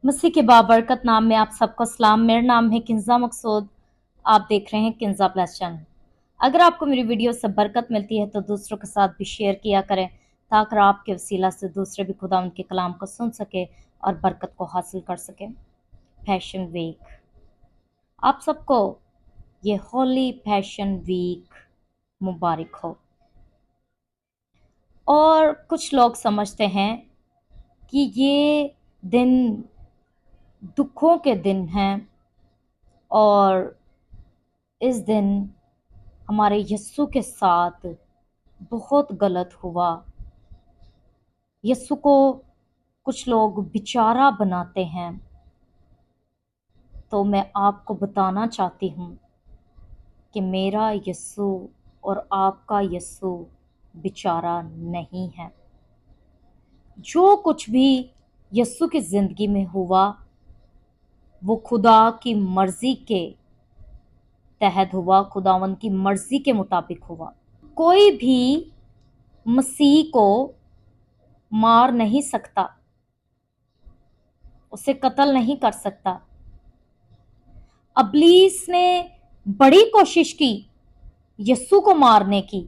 मसीह के बाबरकत नाम में आप सबको सलाम। मेरा नाम है किंजा मकसूद। आप देख रहे हैं किंजा प्लस चैनल। अगर आपको मेरी वीडियो से बरकत मिलती है तो दूसरों के साथ भी शेयर किया करें, ताकि आपके वसीला से दूसरे भी खुदा उनके कलाम को सुन सके और बरकत को हासिल कर सके। पैशन वीक, आप सबको ये होली पैशन वीक मुबारक हो। और कुछ लोग समझते हैं कि ये दिन दुखों के दिन हैं और इस दिन हमारे यस्सु के साथ बहुत गलत हुआ। यस्सु को कुछ लोग बेचारा बनाते हैं, तो मैं आपको बताना चाहती हूँ कि मेरा यस्सु और आपका यस्सु बेचारा नहीं है। जो कुछ भी यस्सु की ज़िंदगी में हुआ वो खुदा की मर्जी के तहत हुआ, खुदावंद की मर्जी के मुताबिक हुआ। कोई भी मसीह को मार नहीं सकता, उसे कत्ल नहीं कर सकता। अबलीस ने बड़ी कोशिश की यस्सु को मारने की,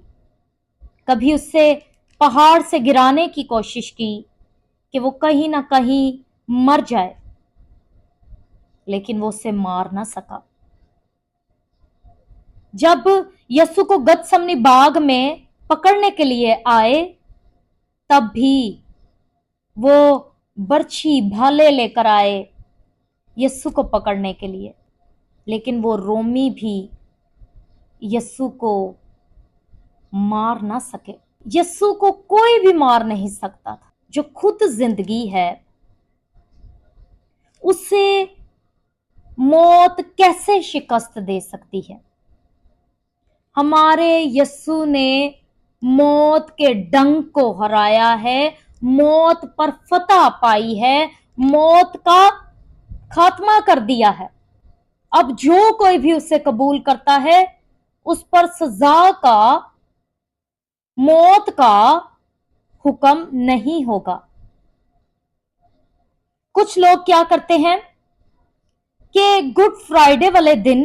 कभी उससे पहाड़ से गिराने की कोशिश की कि वो कहीं ना कहीं मर जाए, लेकिन वो उसे मार ना सका। जब यस्सु को गतसमनी बाग में पकड़ने के लिए आए, तब भी वो बर्छी भाले लेकर आए यस्सु को पकड़ने के लिए, लेकिन वो रोमी भी यस्सु को मार ना सके। यस्सु को कोई भी मार नहीं सकता था। जो खुद जिंदगी है उसे मौत कैसे शिकस्त दे सकती है? हमारे यस्सु ने मौत के डंक को हराया है, मौत पर फतह पाई है, मौत का खात्मा कर दिया है। अब जो कोई भी उसे कबूल करता है उस पर सजा का, मौत का हुक्म नहीं होगा। कुछ लोग क्या करते हैं कि गुड फ्राइडे वाले दिन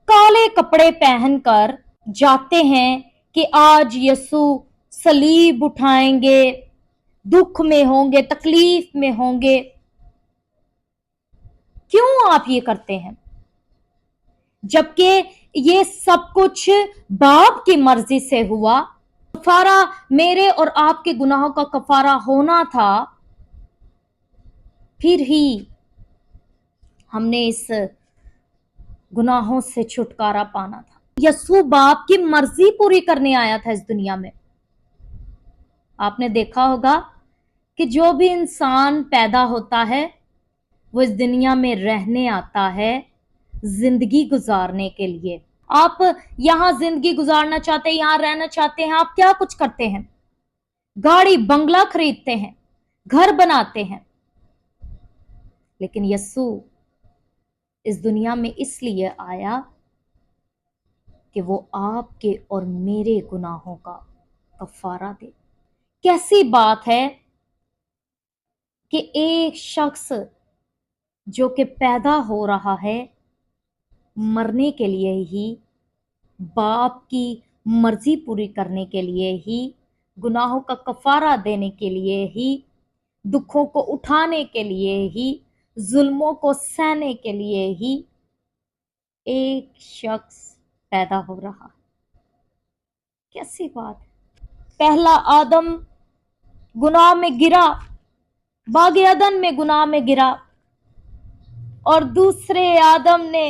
काले कपड़े पहनकर जाते हैं कि आज यस्सु सलीब उठाएंगे, दुख में होंगे, तकलीफ में होंगे। क्यों आप ये करते हैं? जबकि ये सब कुछ बाप की मर्जी से हुआ। कफारा मेरे और आपके गुनाहों का कफारा होना था, फिर ही हमने इस गुनाहों से छुटकारा पाना था। यस्सु बाप की मर्जी पूरी करने आया था इस दुनिया में। आपने देखा होगा कि जो भी इंसान पैदा होता है वो इस दुनिया में रहने आता है, जिंदगी गुजारने के लिए। आप यहां जिंदगी गुजारना चाहते हैं, यहां रहना चाहते हैं, आप क्या कुछ करते हैं? गाड़ी बंगला खरीदते हैं, घर बनाते हैं। लेकिन यस्सु इस दुनिया में इसलिए आया कि वो आपके और मेरे गुनाहों का कफारा दे। कैसी बात है कि एक शख्स जो कि पैदा हो रहा है मरने के लिए ही, बाप की मर्जी पूरी करने के लिए ही, गुनाहों का कफारा देने के लिए ही, दुखों को उठाने के लिए ही, जुल्मों को सहने के लिए ही एक शख्स पैदा हो रहा। कैसी बात है! पहला आदम गुनाह में गिरा, बाग अदन में गुनाह में गिरा, और दूसरे आदम ने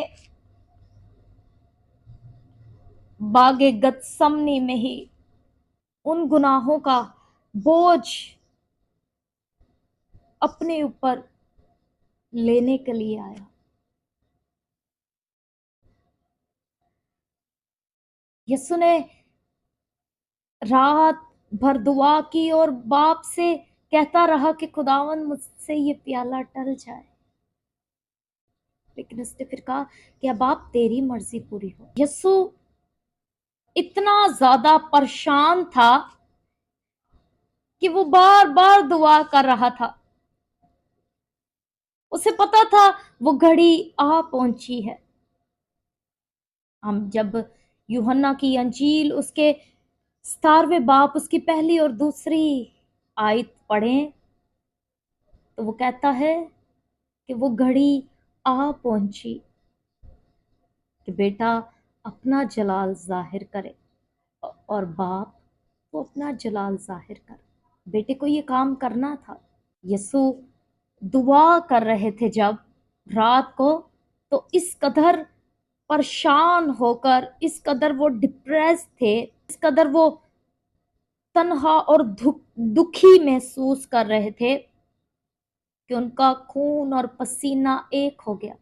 बागे गतसमनी में ही उन गुनाहों का बोझ अपने ऊपर लेने के लिए आया। यीशु ने रात भर दुआ की और बाप से कहता रहा कि खुदावन मुझसे ये प्याला टल जाए, लेकिन उसने फिर कहा कि अब आप तेरी मर्जी पूरी हो। यीशु इतना ज्यादा परेशान था कि वो बार बार दुआ कर रहा था उसे पता था वो घड़ी आ पहुंची है। हम जब यूहन्ना की अंजील उसके 17वें बाप उसकी पहली और दूसरी आयत पढ़ें तो वो कहता है कि वो घड़ी आ पहुंची कि बेटा अपना जलाल जाहिर करे और बाप वो अपना जलाल जाहिर करे। बेटे को ये काम करना था। यसु दुआ कर रहे थे जब रात को, तो इस कदर परेशान होकर, इस कदर वो डिप्रेस थे, इस कदर वो तन्हा और दुखी महसूस कर रहे थे कि उनका खून और पसीना एक हो गया।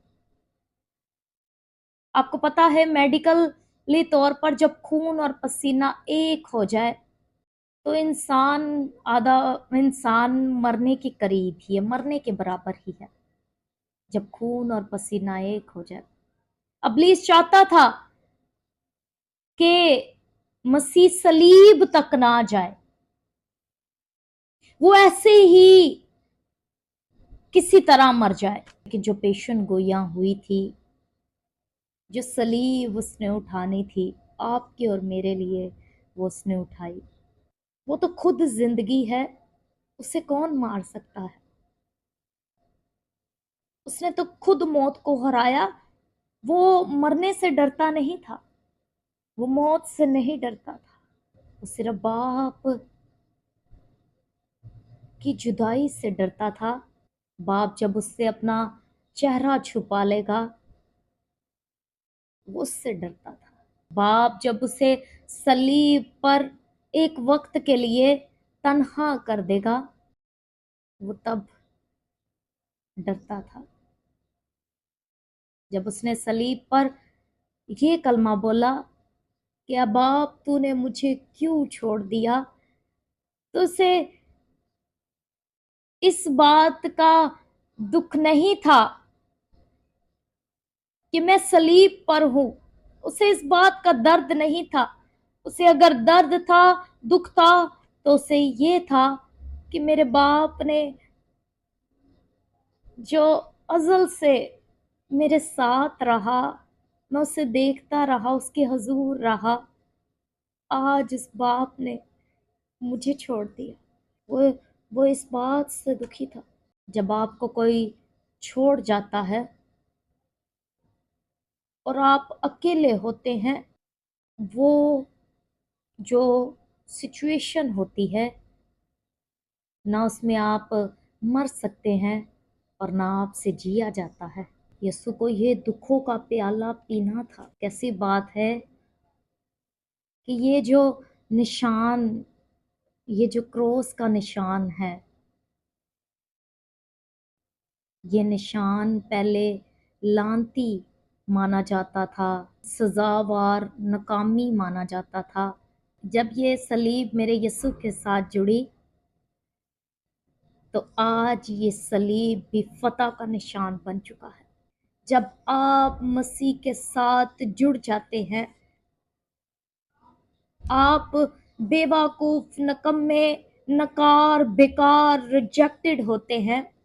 आपको पता है मेडिकली तौर पर जब खून और पसीना एक हो जाए तो आधा इंसान मरने के करीब ही है, मरने के बराबर ही है, जब खून और पसीना एक हो जाए। इब्लीस चाहता था कि मसीह सलीब तक ना जाए, वो ऐसे ही किसी तरह मर जाए। लेकिन जो पेशन गोइयां हुई थी, जो सलीब उसने उठानी थी आपके और मेरे लिए, वो उसने उठाई। वो तो खुद जिंदगी है, उसे कौन मार सकता है। उसने तो खुद मौत को हराया। वो मरने से डरता नहीं था, वो मौत से नहीं डरता था, वो सिर्फ बाप की जुदाई से डरता था। बाप जब उससे अपना चेहरा छुपा लेगा, वो उससे डरता था। बाप जब उसे सलीब पर एक वक्त के लिए तन्हा कर देगा, वो तब डरता था। जब उसने सलीब पर ये कलमा बोला कि अब बाप तूने मुझे क्यों छोड़ दिया, तो उसे इस बात का दुख नहीं था कि मैं सलीब पर हूं। उसे इस बात का दर्द नहीं था। उसे अगर दर्द था, दुख था, तो उसे ये था कि मेरे बाप ने जो अज़ल से मेरे साथ रहा, मैं उसे देखता रहा, उसके हुजूर रहा, आज इस बाप ने मुझे छोड़ दिया। वो इस बात से दुखी था। जब आपको कोई छोड़ जाता है और आप अकेले होते हैं, वो जो सिचुएशन होती है ना, उसमें आप मर सकते हैं और ना आपसे जिया जाता है। यीशु को ये दुखों का प्याला पीना था। कैसी बात है कि ये जो क्रॉस का निशान है, ये निशान पहले लानती माना जाता था, सजावार, नाकामी माना जाता था। जब ये सलीब मेरे यीशु के साथ जुड़ी, तो आज ये सलीब भी फतह का निशान बन चुका है। जब आप मसीह के साथ जुड़ जाते हैं, आप बेवकूफ, नकम्मे, नकार, बेकार, रिजेक्टेड होते हैं।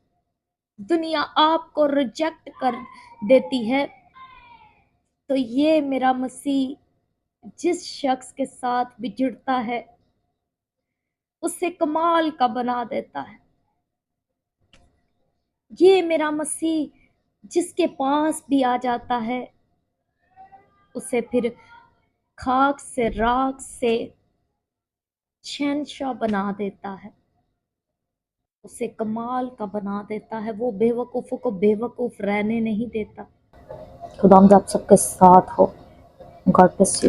दुनिया आपको रिजेक्ट कर देती है, तो ये मेरा मसीह जिस शख्स के साथ भी जुड़ता है, उसे कमाल का बना देता है। ये मेरा मसीह जिसके पास भी आ जाता है, उसे फिर खाक से, राख से शहंशाह बना देता है, उसे कमाल का बना देता है। वो बेवकूफ़ों को बेवकूफ़ रहने नहीं देता। खुदावंद आप सबके साथ हो। God bless you.